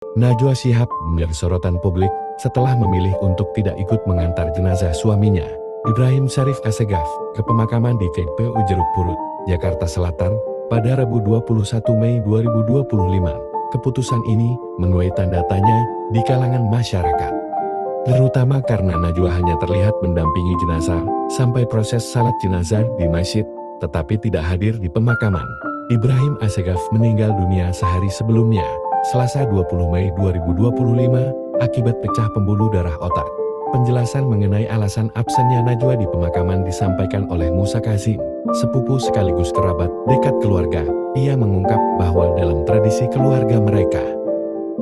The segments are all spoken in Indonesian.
Najwa Shihab menjadi sorotan publik setelah memilih untuk tidak ikut mengantar jenazah suaminya, Ibrahim Syarif Assegaf, ke pemakaman di TPU Jeruk Purut, Jakarta Selatan, pada Rabu 21 Mei 2025. Keputusan ini menuai tanda tanya di kalangan masyarakat, terutama karena Najwa hanya terlihat mendampingi jenazah sampai proses salat jenazah di masjid, tetapi tidak hadir di pemakaman. Ibrahim Assegaf meninggal dunia sehari sebelumnya, Selasa 20 Mei 2025, akibat pecah pembuluh darah otak. Penjelasan mengenai alasan absennya Najwa di pemakaman disampaikan oleh Musa Kazim, sepupu sekaligus kerabat dekat keluarga. Ia mengungkap bahwa dalam tradisi keluarga mereka,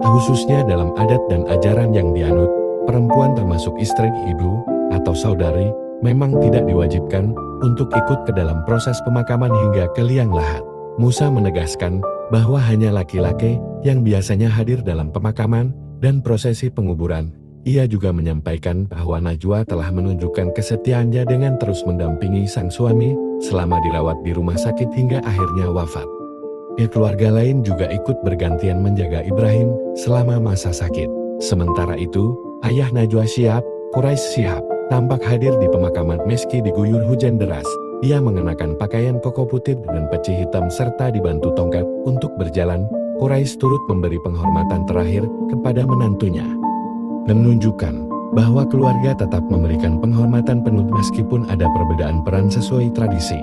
khususnya dalam adat dan ajaran yang dianut, perempuan termasuk istri, ibu, atau saudari, memang tidak diwajibkan untuk ikut ke dalam proses pemakaman hingga ke liang lahat. Musa menegaskan bahwa hanya laki-laki yang biasanya hadir dalam pemakaman dan prosesi penguburan. Ia juga menyampaikan bahwa Najwa telah menunjukkan kesetiaannya dengan terus mendampingi sang suami selama dirawat di rumah sakit hingga akhirnya wafat. Keluarga lain juga ikut bergantian menjaga Ibrahim selama masa sakit. Sementara itu, ayah Najwa Shihab, Quraisy Shihab, tampak hadir di pemakaman meski diguyur hujan deras. Ia mengenakan pakaian koko putih dan peci hitam serta dibantu tongkat untuk berjalan. Quraisy turut memberi penghormatan terakhir kepada menantunya, menunjukkan bahwa keluarga tetap memberikan penghormatan penuh meskipun ada perbedaan peran sesuai tradisi.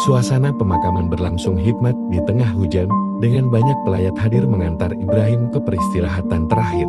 Suasana pemakaman berlangsung hikmat di tengah hujan, dengan banyak pelayat hadir mengantar Ibrahim ke peristirahatan terakhir.